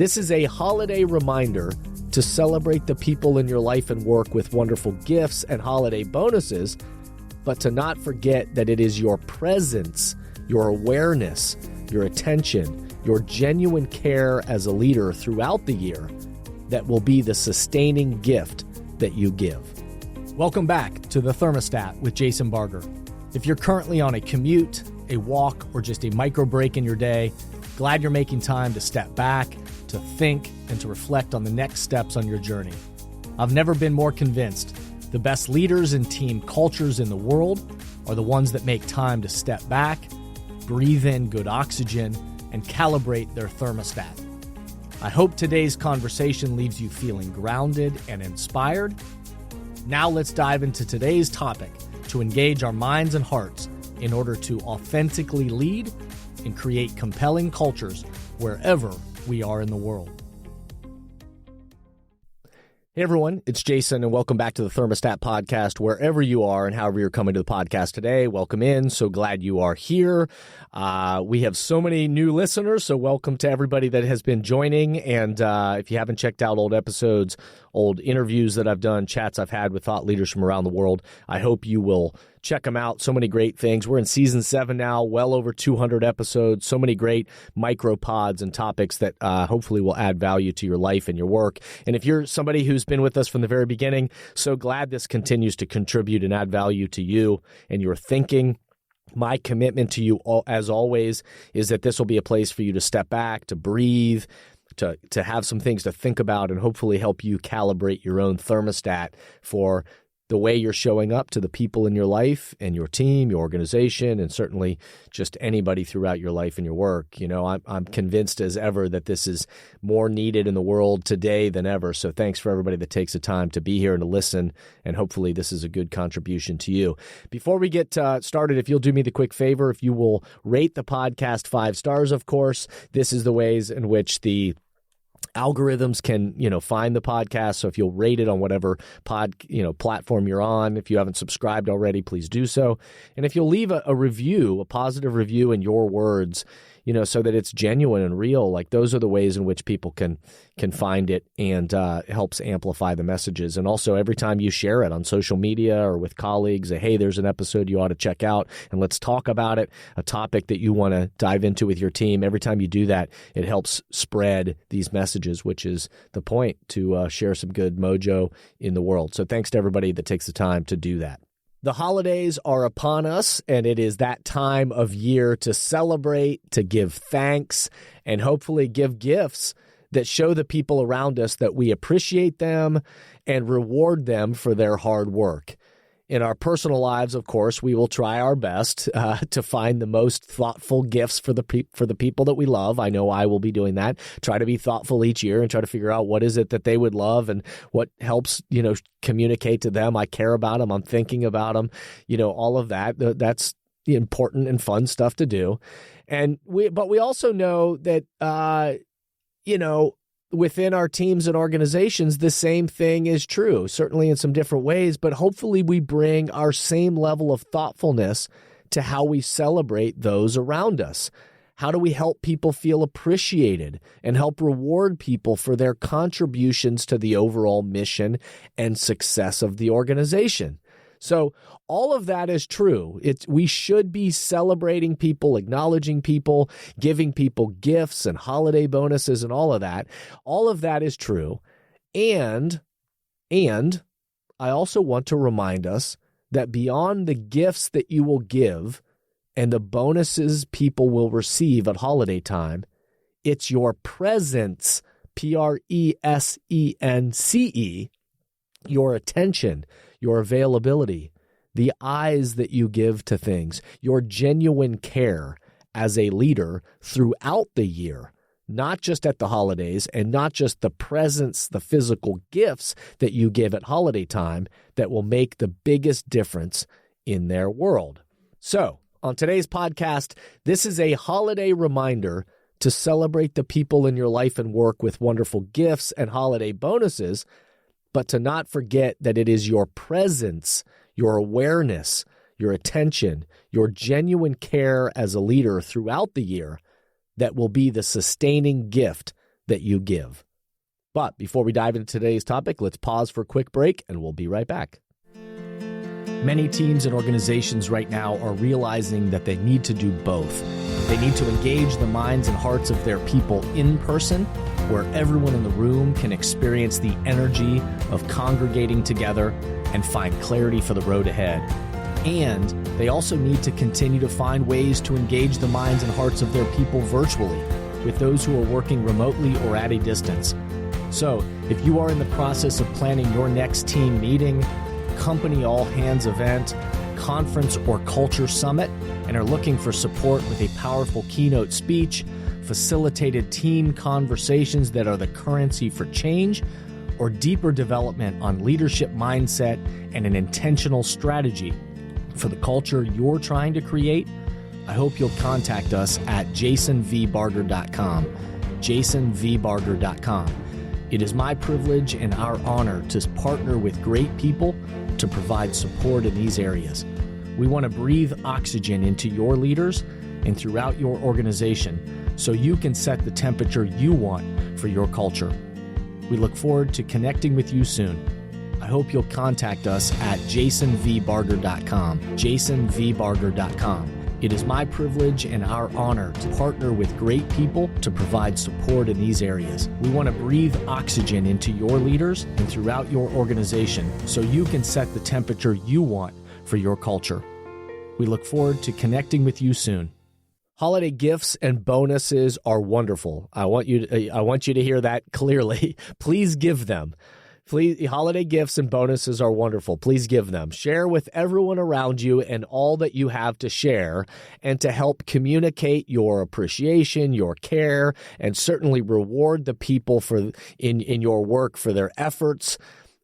This is a holiday reminder to celebrate the people in your life and work with wonderful gifts and holiday bonuses, but to not forget that it is your presence, your awareness, your attention, your genuine care as a leader throughout the year that will be the sustaining gift that you give. Welcome back to The Thermostat with Jason Barger. If you're currently on a commute, a walk, or just a micro break in your day, glad you're making time to step back, to think, and to reflect on the next steps on your journey. I've never been more convinced the best leaders and team cultures in the world are the ones that make time to step back, breathe in good oxygen, and calibrate their thermostat. I hope today's conversation leaves you feeling grounded and inspired. Now let's dive into today's topic to engage our minds and hearts in order to authentically lead and create compelling cultures wherever we are in the world. Hey everyone, it's Jason and welcome back to the Thermostat Podcast. Wherever you are and however you're coming to the podcast today, welcome in. So glad you are here. We have so many new listeners, so welcome to everybody that has been joining. And if you haven't checked out old episodes, old interviews that I've done, chats I've had with thought leaders from around the world, I hope you will check them out. So many great things. We're in season 7 now, well over 200 episodes. So many great micropods and topics that hopefully will add value to your life and your work. And if you're somebody who's been with us from the very beginning, so glad this continues to contribute and add value to you and your thinking. My commitment to you, as always, is that this will be a place for you to step back, to breathe, to have some things to think about, and hopefully help you calibrate your own thermostat for the way you're showing up to the people in your life and your team, your organization, and certainly just anybody throughout your life and your work. You know, I'm convinced as ever that this is more needed in the world today than ever. So thanks for everybody that takes the time to be here and to listen, and hopefully this is a good contribution to you. Before we get started, if you'll do me the quick favor, if you will rate the podcast 5 stars, of course. This is the ways in which the algorithms can, find the podcast. So if you'll rate it on whatever platform you're on, if you haven't subscribed already, please do so. And if you'll leave a review, a positive review in your words, so that it's genuine and real, like those are the ways in which people can find it, and it helps amplify the messages. And also every time you share it on social media or with colleagues, say, hey, there's an episode you ought to check out and let's talk about it, a topic that you want to dive into with your team. Every time you do that, it helps spread these messages, which is the point, to share some good mojo in the world. So thanks to everybody that takes the time to do that. The holidays are upon us, and it is that time of year to celebrate, to give thanks, and hopefully give gifts that show the people around us that we appreciate them and reward them for their hard work. In our personal lives, of course, we will try our best to find the most thoughtful gifts for the people that we love. I know I will be doing that. Try to be thoughtful each year and try to figure out what is it that they would love and what helps, communicate to them. I care about them. I'm thinking about them. All of that. That's important and fun stuff to do. But we also know that, within our teams and organizations, the same thing is true, certainly in some different ways, but hopefully we bring our same level of thoughtfulness to how we celebrate those around us. How do we help people feel appreciated and help reward people for their contributions to the overall mission and success of the organization? So all of that is true. We should be celebrating people, acknowledging people, giving people gifts and holiday bonuses and all of that. All of that is true. And I also want to remind us that beyond the gifts that you will give and the bonuses people will receive at holiday time, it's your presence, presence, your attention, your availability, the eyes that you give to things, your genuine care as a leader throughout the year, not just at the holidays and not just the presents, the physical gifts that you give at holiday time that will make the biggest difference in their world. So, on today's podcast, this is a holiday reminder to celebrate the people in your life and work with wonderful gifts and holiday bonuses, but to not forget that it is your presence, your awareness, your attention, your genuine care as a leader throughout the year that will be the sustaining gift that you give. But before we dive into today's topic, let's pause for a quick break, and we'll be right back. Many teams and organizations right now are realizing that they need to do both. They need to engage the minds and hearts of their people in person, where everyone in the room can experience the energy of congregating together and find clarity for the road ahead. And they also need to continue to find ways to engage the minds and hearts of their people virtually, with those who are working remotely or at a distance. So, if you are in the process of planning your next team meeting, company all-hands event, conference or culture summit, and are looking for support with a powerful keynote speech, facilitated team conversations that are the currency for change, or deeper development on leadership mindset and an intentional strategy for the culture you're trying to create, I hope you'll contact us at jasonvbarger.com, jasonvbarger.com. It is my privilege and our honor to partner with great people to provide support in these areas. We want to breathe oxygen into your leaders and throughout your organization so you can set the temperature you want for your culture. We look forward to connecting with you soon. I hope you'll contact us at jasonvbarger.com, jasonvbarger.com. It is my privilege and our honor to partner with great people to provide support in these areas. We want to breathe oxygen into your leaders and throughout your organization so you can set the temperature you want for your culture. We look forward to connecting with you soon. Holiday gifts and bonuses are wonderful. I want you to hear that clearly. Please give them. Please, holiday gifts and bonuses are wonderful. Please give them. Share with everyone around you and all that you have to share, and to help communicate your appreciation, your care, and certainly reward the people in your work for their efforts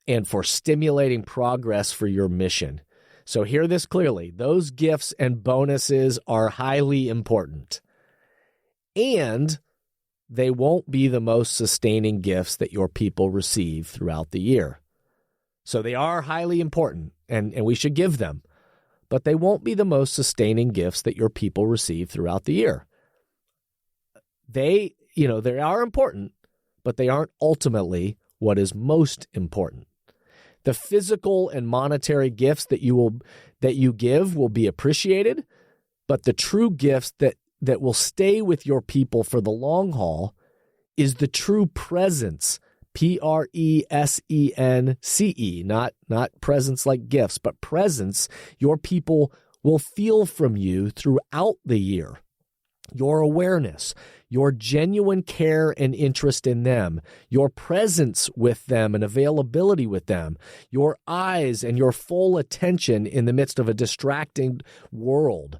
and for stimulating progress for your mission. So hear this clearly. Those gifts and bonuses are highly important. And they won't be the most sustaining gifts that your people receive throughout the year. So they are highly important, and we should give them, but they won't be the most sustaining gifts that your people receive throughout the year. They are important, but they aren't ultimately what is most important. The physical and monetary gifts that you give will be appreciated, but the true gifts that will stay with your people for the long haul is the true presence, presence, not presence like gifts, but presence your people will feel from you throughout the year. Your awareness, your genuine care and interest in them, your presence with them and availability with them, your eyes and your full attention in the midst of a distracting world.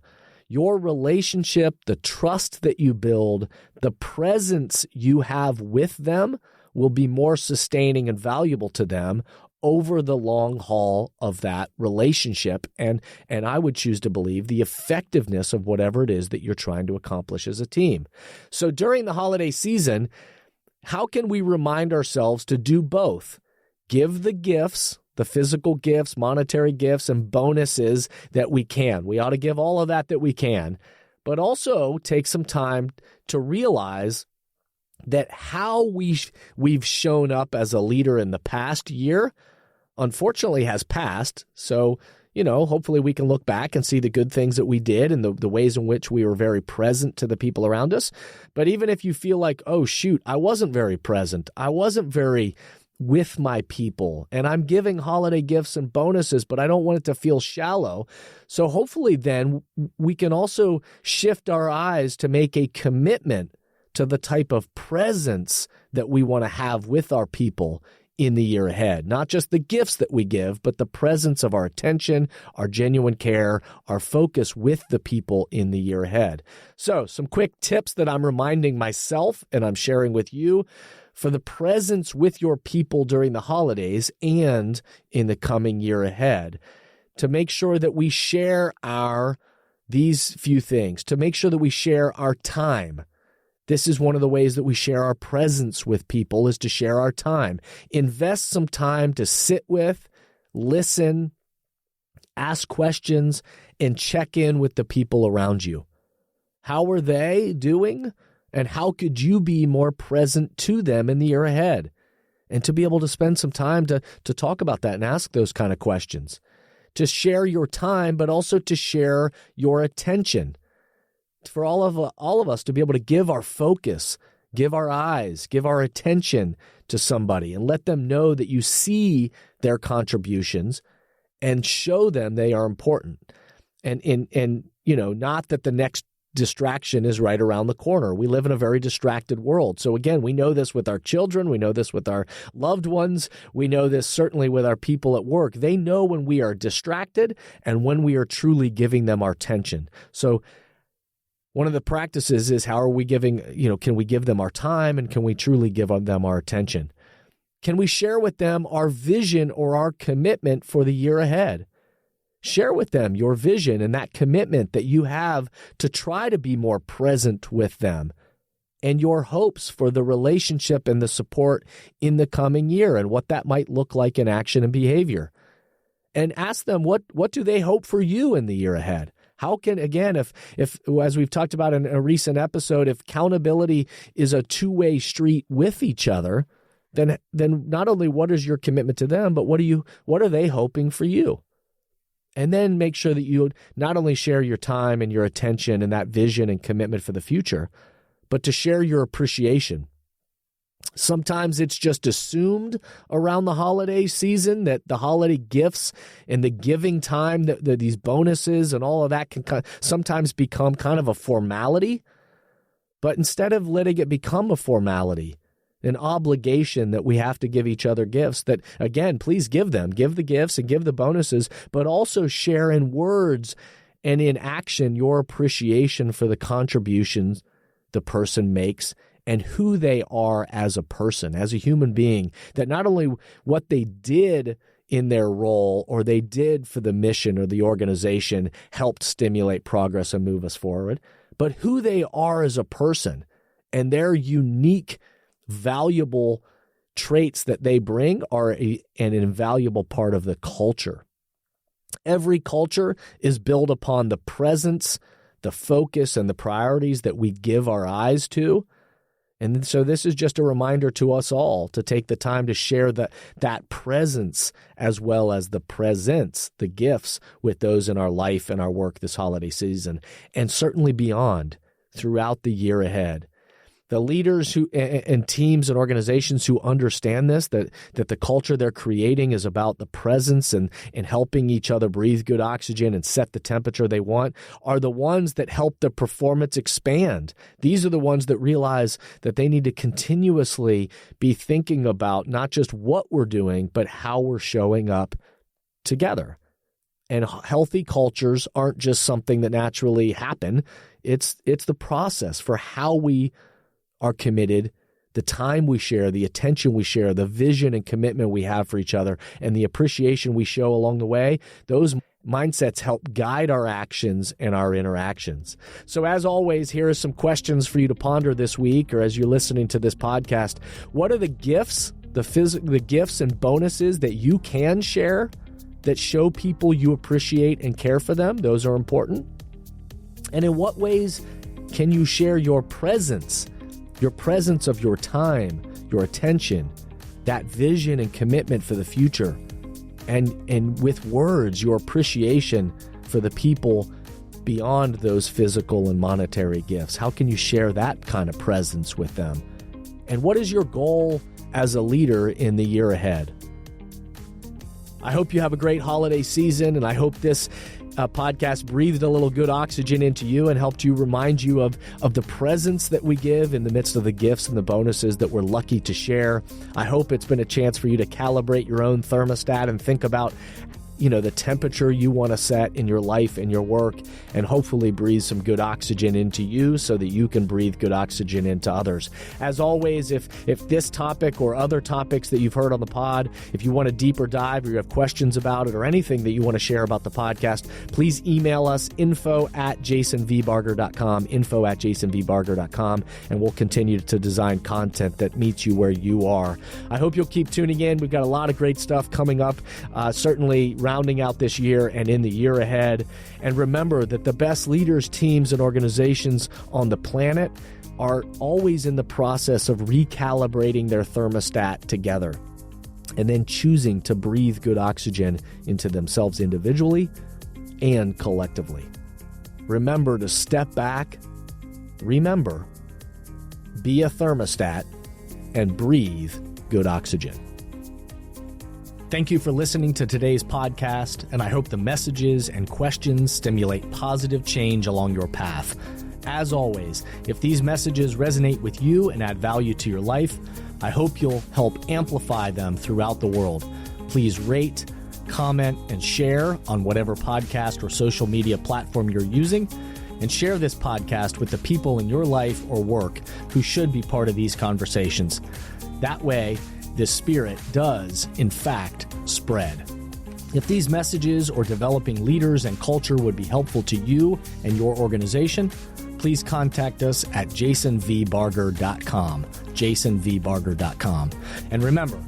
Your relationship, the trust that you build, the presence you have with them will be more sustaining and valuable to them over the long haul of that relationship. And I would choose to believe the effectiveness of whatever it is that you're trying to accomplish as a team. So during the holiday season, how can we remind ourselves to do both? Give the gifts, the physical gifts, monetary gifts, and bonuses that we can. We ought to give all of that we can, but also take some time to realize that how we've shown up as a leader in the past year, unfortunately, has passed. So, hopefully we can look back and see the good things that we did and the ways in which we were very present to the people around us. But even if you feel like, oh, shoot, I wasn't very present, I wasn't very with my people, and I'm giving holiday gifts and bonuses, but I don't want it to feel shallow. So hopefully then we can also shift our eyes to make a commitment to the type of presence that we want to have with our people in the year ahead. Not just the gifts that we give, but the presence of our attention, our genuine care, our focus with the people in the year ahead. So some quick tips that I'm reminding myself and I'm sharing with you for the presence with your people during the holidays and in the coming year ahead, to make sure that we share these few things, to make sure that we share our time. This is one of the ways that we share our presence with people, is to share our time. Invest some time to sit with, listen, ask questions, and check in with the people around you. How are they doing? And how could you be more present to them in the year ahead? And to be able to spend some time to talk about that and ask those kind of questions. To share your time, but also to share your attention. For all of us to be able to give our focus, give our eyes, give our attention to somebody and let them know that you see their contributions and show them they are important. And not that the next distraction is right around the corner. We live in a very distracted world. So again, we know this with our children. We know this with our loved ones. We know this certainly with our people at work. They know when we are distracted and when we are truly giving them our attention. So one of the practices is how are we giving, can we give them our time and can we truly give them our attention? Can we share with them our vision or our commitment for the year ahead? Share with them your vision and that commitment that you have to try to be more present with them and your hopes for the relationship and the support in the coming year and what that might look like in action and behavior. And ask them what do they hope for you in the year ahead? How can, again, if as we've talked about in a recent episode, if accountability is a two-way street with each other, then not only what is your commitment to them, but what are they hoping for you? And then make sure that you not only share your time and your attention and that vision and commitment for the future, but to share your appreciation. Sometimes it's just assumed around the holiday season that the holiday gifts and the giving time, that these bonuses and all of that can sometimes become kind of a formality. But instead of letting it become a formality, an obligation that we have to give each other gifts, that, again, please give them. Give the gifts and give the bonuses, but also share in words and in action your appreciation for the contributions the person makes and who they are as a person, as a human being, that not only what they did in their role or they did for the mission or the organization helped stimulate progress and move us forward, but who they are as a person and their unique valuable traits that they bring are an invaluable part of the culture. Every culture is built upon the presence, the focus, and the priorities that we give our eyes to. And so this is just a reminder to us all to take the time to share that presence as well as the presents, the gifts with those in our life and our work this holiday season, and certainly beyond throughout the year ahead. The leaders who and teams and organizations who understand this, that the culture they're creating is about the presence and helping each other breathe good oxygen and set the temperature they want, are the ones that help the performance expand. These are the ones that realize that they need to continuously be thinking about not just what we're doing, but how we're showing up together. And healthy cultures aren't just something that naturally happen. It's the process for how we are committed, the time we share, the attention we share, the vision and commitment we have for each other, and the appreciation we show along the way. Those mindsets help guide our actions and our interactions. So as always, here are some questions for you to ponder this week or as you're listening to this podcast. What are the gifts, the gifts and bonuses that you can share that show people you appreciate and care for them? Those are important. And in what ways can you share your presence of your time, your attention, that vision and commitment for the future, and with words, your appreciation for the people beyond those physical and monetary gifts? How can you share that kind of presence with them? And what is your goal as a leader in the year ahead? I hope you have a great holiday season, and I hope this podcast breathed a little good oxygen into you and helped you remind you of the presence that we give in the midst of the gifts and the bonuses that we're lucky to share. I hope it's been a chance for you to calibrate your own thermostat and think about the temperature you want to set in your life and your work, and hopefully breathe some good oxygen into you so that you can breathe good oxygen into others. As always, if this topic or other topics that you've heard on the pod, if you want a deeper dive or you have questions about it or anything that you want to share about the podcast, please email us info@jasonvbarger.com, and we'll continue to design content that meets you where you are. I hope you'll keep tuning in. We've got a lot of great stuff coming up, certainly rounding out this year and in the year ahead. And remember that the best leaders, teams, and organizations on the planet are always in the process of recalibrating their thermostat together and then choosing to breathe good oxygen into themselves individually and collectively. Remember to step back, remember, be a thermostat, and breathe good oxygen. Thank you for listening to today's podcast, and I hope the messages and questions stimulate positive change along your path. As always, if these messages resonate with you and add value to your life, I hope you'll help amplify them throughout the world. Please rate, comment, and share on whatever podcast or social media platform you're using, and share this podcast with the people in your life or work who should be part of these conversations. That way, this spirit does, in fact, spread. If these messages or developing leaders and culture would be helpful to you and your organization, please contact us at jasonvbarger.com, jasonvbarger.com. And remember,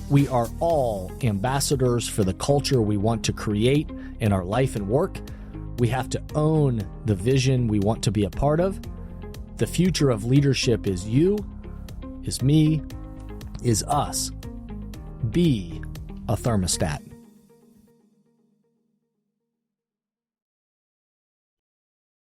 we are all ambassadors for the culture we want to create in our life and work. We have to own the vision we want to be a part of. The future of leadership is you, is me, is us. Be a thermostat.